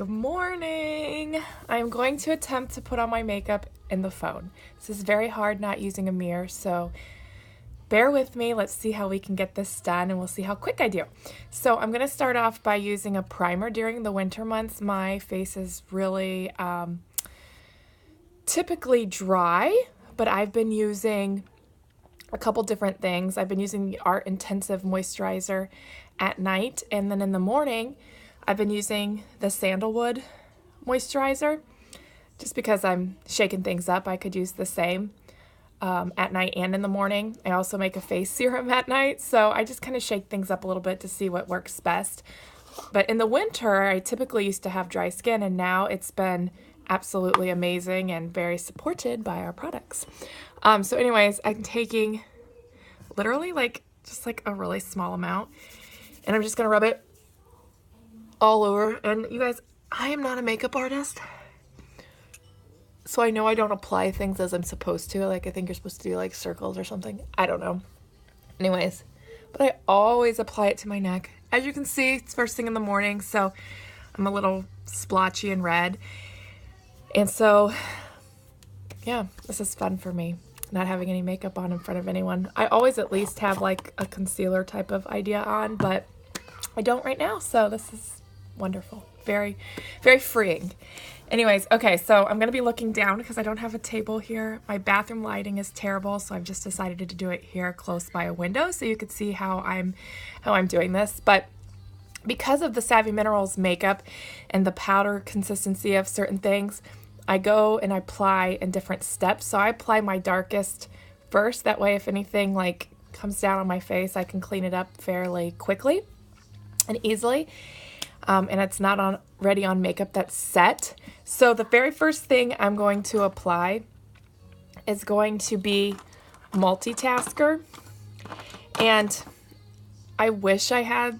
Good morning. I'm going to attempt to put on my makeup in the phone. This is very hard not using a mirror, so bear with me. Let's see how we can get this done and we'll see how quick I do. So I'm going to start off by using a primer during the winter months. My face is really typically dry, but I've been using a couple different things. I've been using the Art Intensive Moisturizer at night, and then in the morning I've been using the Sandalwood moisturizer. Just because I'm shaking things up, I could use the same at night and in the morning. I also make a face serum at night, so I just kind of shake things up a little bit to see what works best. But in the winter, I typically used to have dry skin, and now it's been absolutely amazing and very supported by our products. So anyways, I'm taking literally just a really small amount, and I'm just going to rub it all over. And you guys, I am not a makeup artist, so I know I don't apply things as I'm supposed to. I think you're supposed to do circles or something. I don't know. Anyways, but I always apply it to my neck. As you can see, it's first thing in the morning, so I'm a little splotchy and red. And so, yeah, this is fun for me, not having any makeup on in front of anyone. I always at least have a concealer type of idea on, but I don't right now, so this is wonderful. Very, very freeing. Anyways, okay, so I'm going to be looking down because I don't have a table here. My bathroom lighting is terrible, so I've just decided to do it here close by a window so you could see how I'm doing this. But because of the Savvy Minerals makeup and the powder consistency of certain things, I go and I apply in different steps. So I apply my darkest first. That way, if anything comes down on my face, I can clean it up fairly quickly and easily. And it's not already on makeup that's set. So the very first thing I'm going to apply is going to be Multitasker. And I wish I had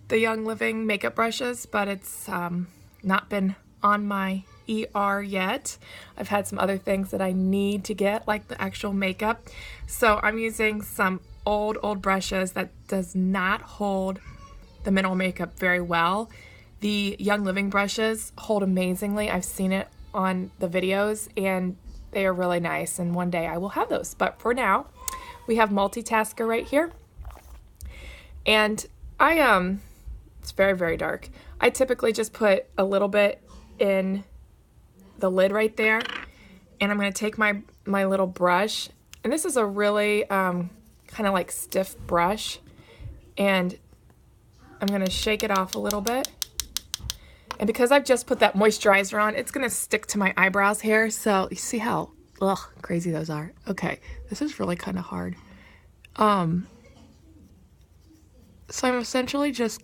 the Young Living makeup brushes, but it's not been on my ER yet. I've had some other things that I need to get, like the actual makeup. So I'm using some old brushes that does not hold the mineral makeup very well. The Young Living brushes hold amazingly. I've seen it on the videos and they are really nice, and one day I will have those. But for now, we have Multitasker right here. And it's very, very dark. I typically just put a little bit in the lid right there, and I'm going to take my little brush, and this is a really kind of stiff brush, and I'm going to shake it off a little bit. And because I've just put that moisturizer on, it's going to stick to my eyebrows here. So you see how crazy those are. Okay, this is really kind of hard. So I'm essentially just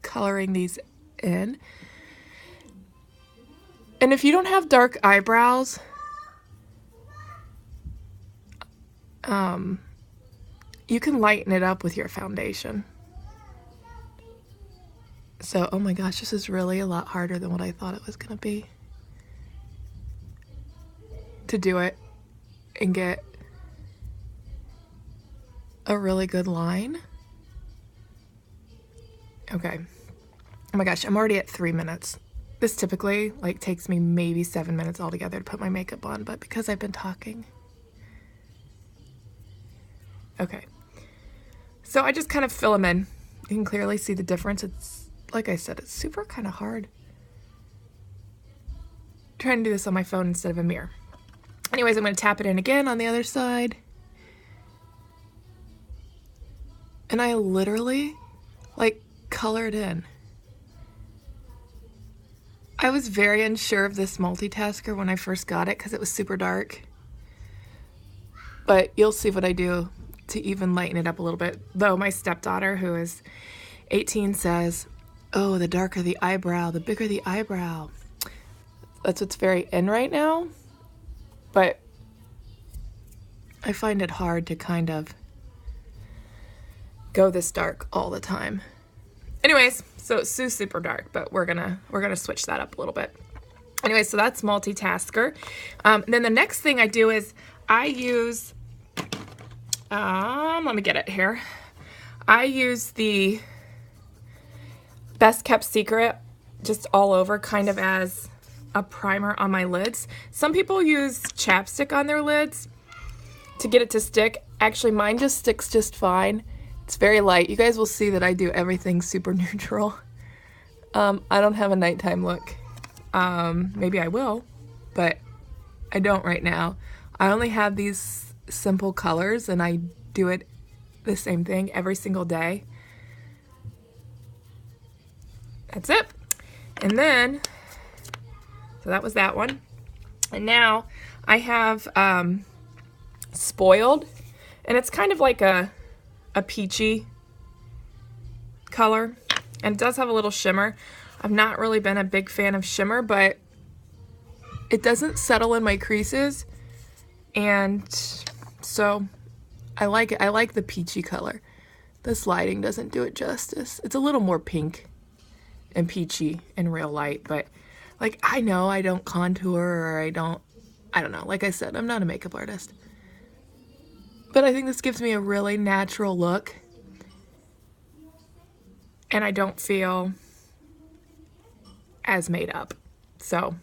coloring these in. And if you don't have dark eyebrows, you can lighten it up with your foundation. So, oh my gosh, this is really a lot harder than what I thought it was going to be. To do it and get a really good line. Okay. Oh my gosh, I'm already at 3 minutes. This typically takes me maybe 7 minutes altogether to put my makeup on, but because I've been talking. Okay. So I just kind of fill them in. You can clearly see the difference. It's, like I said, it's super kind of hard. I'm trying to do this on my phone instead of a mirror. Anyways, I'm going to tap it in again on the other side. And I literally, color it in. I was very unsure of this Multitasker when I first got it because it was super dark. But you'll see what I do to even lighten it up a little bit. Though my stepdaughter, who is 18, says, oh, the darker the eyebrow, the bigger the eyebrow. That's what's very in right now. But I find it hard to kind of go this dark all the time. Anyways, so it's super dark, but we're gonna switch that up a little bit. Anyway, so that's Multitasker. Then the next thing I do is I use, let me get it here. I use the Best Kept Secret just all over, kind of as a primer on my lids. Some people use chapstick on their lids to get it to stick. Actually, mine just sticks just fine. It's very light. You guys will see that I do everything super neutral. I don't have a nighttime look. Maybe I will, but I don't right now. I only have these simple colors, and I do it the same thing every single day. That's it. And then, so that was that one. And now I have Spoiled, and it's kind of like a peachy color, and it does have a little shimmer. I've not really been a big fan of shimmer, but it doesn't settle in my creases, and so I like it. I like the peachy color. This lighting doesn't do it justice. It's a little more pink and peachy in real light, but like, I know I don't contour, or I don't know. Like I said, I'm not a makeup artist, but I think this gives me a really natural look, and I don't feel as made up. So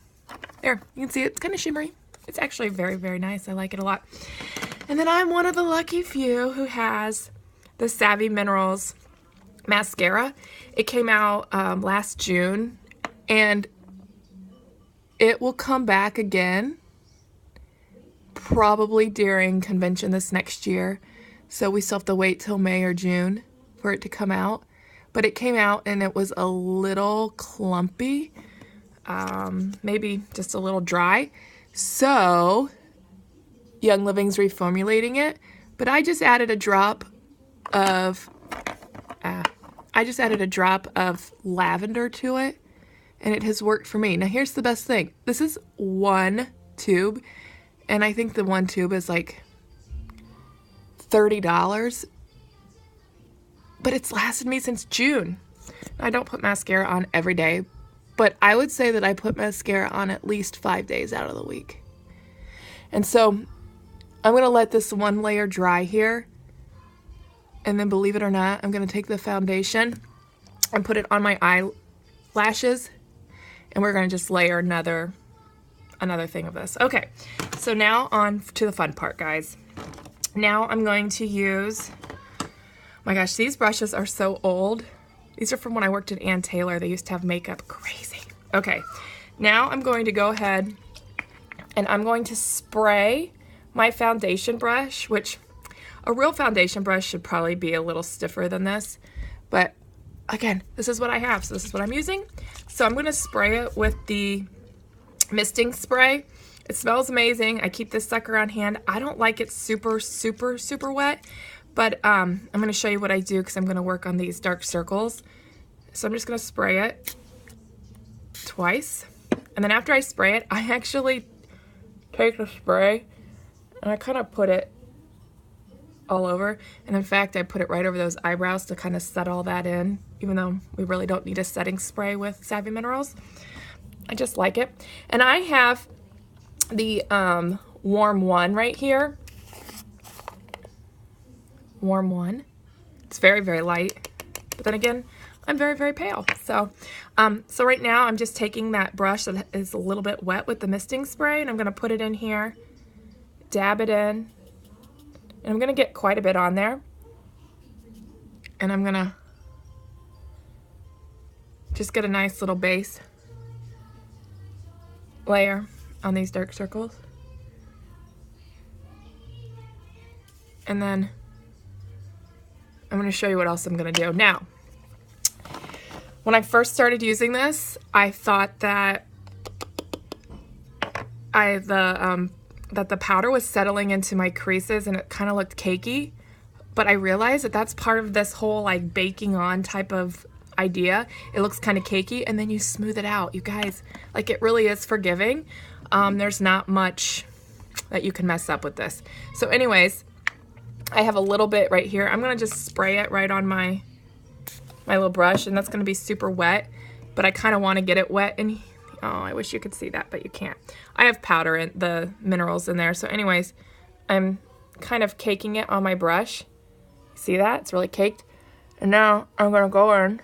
there, you can see it's kind of shimmery. It's actually very, very nice. I like it a lot. And then I'm one of the lucky few who has the Savvy Minerals mascara. It came out last June, and it will come back again probably during convention this next year. So we still have to wait till May or June for it to come out. But it came out and it was a little clumpy, maybe just a little dry. So Young Living's reformulating it, but I just added a drop of lavender to it, and it has worked for me. Now here's the best thing. This is one tube, and I think the one tube is like $30, but it's lasted me since June. I don't put mascara on every day, but I would say that I put mascara on at least 5 days out of the week. And so I'm going to let this one layer dry here, and then, believe it or not, I'm going to take the foundation and put it on my eyelashes, and we're going to just layer another thing of this. Okay, so now on to the fun part, guys. Now I'm going to use, my gosh, these brushes are so old. These are from when I worked at Ann Taylor. They used to have makeup crazy. Okay, now I'm going to go ahead and I'm going to spray my foundation brush, which a real foundation brush should probably be a little stiffer than this, but again, this is what I have, so this is what I'm using. So I'm going to spray it with the misting spray. It smells amazing. I keep this sucker on hand. I don't like it super, super, super wet, but I'm going to show you what I do because I'm going to work on these dark circles. So I'm just going to spray it twice, and then after I spray it, I actually take the spray and I kind of put it all over, and in fact I put it right over those eyebrows to kind of set all that in, even though we really don't need a setting spray with Savvy Minerals. I just like it. And I have the Warm One right here. Warm One. It's very, very light, but then again, I'm very, very pale. So so right now I'm just taking that brush that is a little bit wet with the misting spray, and I'm going to put it in here, dab it in, and I'm going to get quite a bit on there, and I'm going to just get a nice little base layer on these dark circles. And then I'm going to show you what else I'm going to do. Now, when I first started using this, I thought that that the powder was settling into my creases and it kind of looked cakey, but I realized that that's part of this whole like baking on type of idea. It looks kind of cakey, and then you smooth it out. You guys, like, it really is forgiving. There's not much that you can mess up with this. So anyways, I have a little bit right here. I'm going to just spray it right on my little brush, and that's going to be super wet, but I kind of want to get it wet. And oh, I wish you could see that, but you can't. I have powder in the minerals in there. So anyways, I'm kind of caking it on my brush. See that? It's really caked. And now I'm going to go in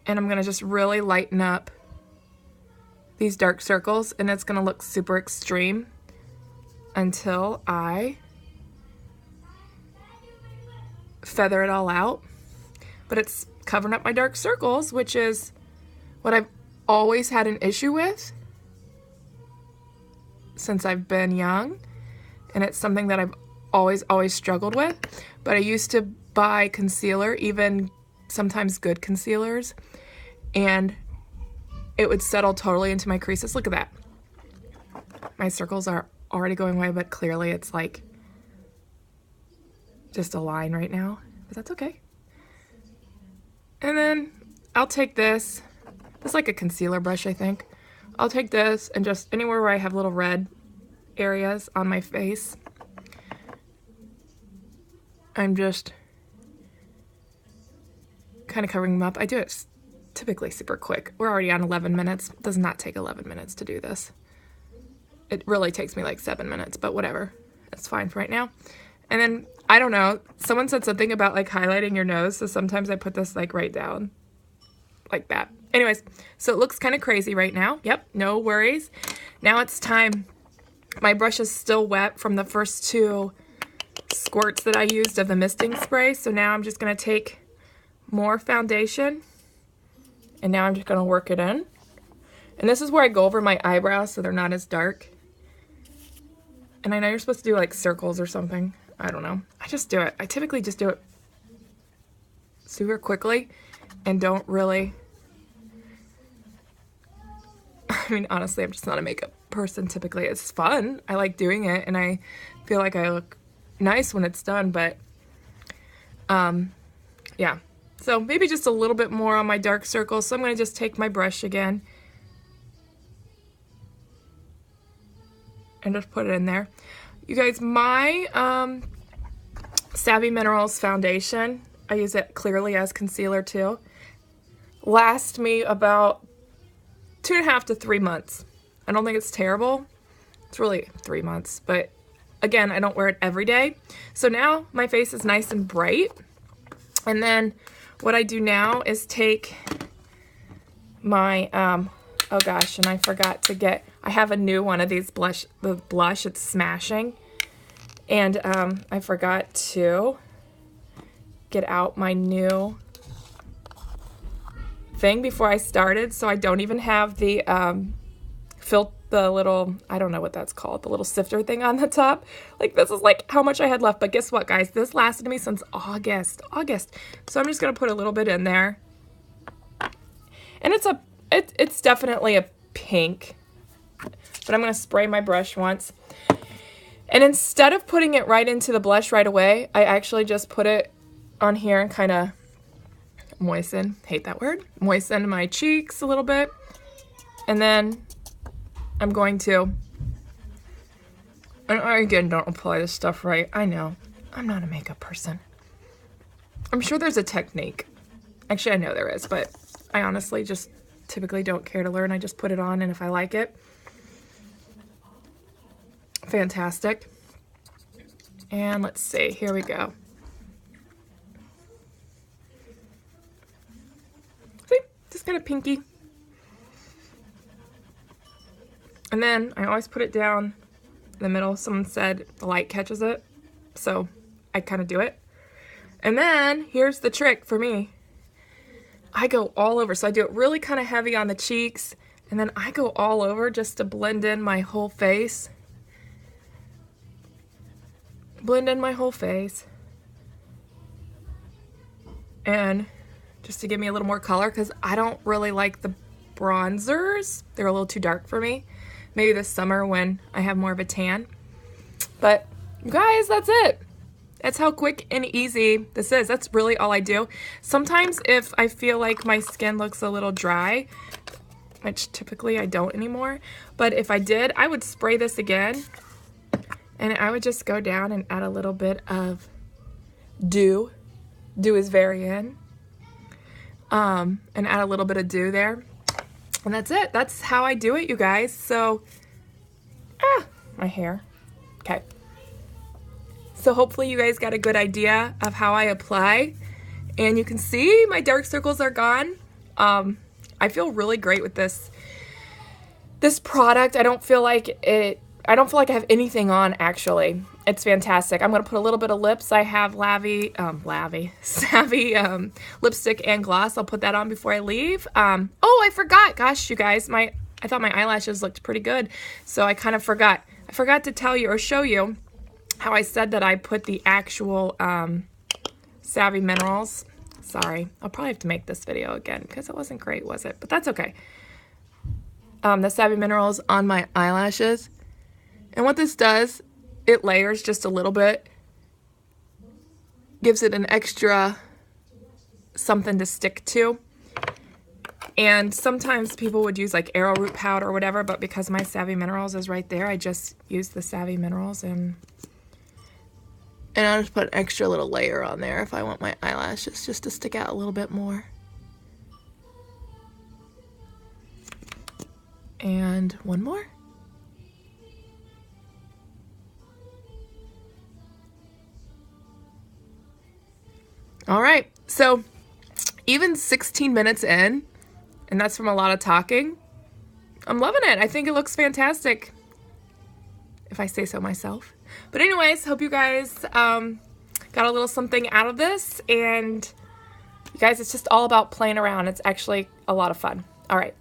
And I'm going to just really lighten up these dark circles, and it's going to look super extreme until I feather it all out. But it's covering up my dark circles, which is what I've always had an issue with since I've been young, and it's something that I've always struggled with. But I used to buy concealer, even sometimes good concealers, and it would settle totally into my creases. Look at that. My circles are already going away, but clearly it's like just a line right now, but that's okay. And then I'll take this is like a concealer brush, I think. I'll take this and just anywhere where I have little red areas on my face, I'm just kind of covering them up. I do it typically super quick. We're already on 11 minutes. It does not take 11 minutes to do this. It really takes me like 7 minutes, but whatever. It's fine for right now. And then, I don't know, someone said something about like highlighting your nose, so sometimes I put this like right down, like that. Anyways, so it looks kind of crazy right now. Yep, no worries. Now it's time. My brush is still wet from the first 2 squirts that I used of the misting spray, so now I'm just going to take more foundation, and now I'm just going to work it in. And this is where I go over my eyebrows so they're not as dark. And I know you're supposed to do like circles or something. I don't know. I just do it. I typically just do it super quickly and don't really... I mean, honestly, I'm just not a makeup person typically. It's fun. I like doing it, and I feel like I look nice when it's done, but yeah. So maybe just a little bit more on my dark circles. So I'm going to just take my brush again and just put it in there. You guys, my Savvy Minerals foundation, I use it clearly as concealer too, lasts me about 2.5 to 3 months. I don't think it's terrible. It's really 3 months, but again, I don't wear it every day. So now my face is nice and bright. And then what I do now is take my, oh gosh, and I forgot to get, I have a new one of these blush, it's Smashing. And I forgot to get out my new thing before I started, so I don't even have the the little, I don't know what that's called, the little sifter thing on the top. Like, this is like how much I had left, but guess what, guys? This lasted me since August. So I'm just gonna put a little bit in there, and it's definitely a pink, but I'm gonna spray my brush once, and instead of putting it right into the blush right away, I actually just put it on here and kind of moisten, hate that word, moisten my cheeks a little bit, and then I'm going to, and I again don't apply this stuff right. I know, I'm not a makeup person. I'm sure there's a technique. Actually, I know there is, but I honestly just typically don't care to learn. I just put it on, and if I like it, fantastic. And let's see, here we go. See, just kind of pinky. And then I always put it down in the middle. Someone said the light catches it, so I kind of do it. And then here's the trick for me. I go all over. So I do it really kind of heavy on the cheeks, and then I go all over just to blend in my whole face. Blend in my whole face. And just to give me a little more color, because I don't really like the bronzers. They're a little too dark for me. Maybe this summer when I have more of a tan. But you guys, that's it. That's how quick and easy this is. That's really all I do. Sometimes if I feel like my skin looks a little dry, which typically I don't anymore, but if I did, I would spray this again, and I would just go down and add a little bit of dew. Dew is very in. And add a little bit of dew there. And that's it. That's how I do it, you guys. So, my hair. Okay. So hopefully you guys got a good idea of how I apply. And you can see my dark circles are gone. I feel really great with this product. I don't feel like I have anything on, actually. It's fantastic. I'm going to put a little bit of lips. I have Savvy lipstick and gloss. I'll put that on before I leave. Oh, I forgot. Gosh, you guys, I thought my eyelashes looked pretty good, so I kind of forgot. I forgot to tell you or show you how I said that I put the actual Savvy Minerals. Sorry, I'll probably have to make this video again because it wasn't great, was it? But that's okay. The Savvy Minerals on my eyelashes. And what this does, it layers just a little bit. Gives it an extra something to stick to. And sometimes people would use like arrowroot powder or whatever, but because my Savvy Minerals is right there, I just use the Savvy Minerals and I'll just put an extra little layer on there if I want my eyelashes just to stick out a little bit more. And one more. All right, so even 16 minutes in, and that's from a lot of talking, I'm loving it. I think it looks fantastic, if I say so myself. But anyways, hope you guys got a little something out of this, and you guys, it's just all about playing around. It's actually a lot of fun. All right,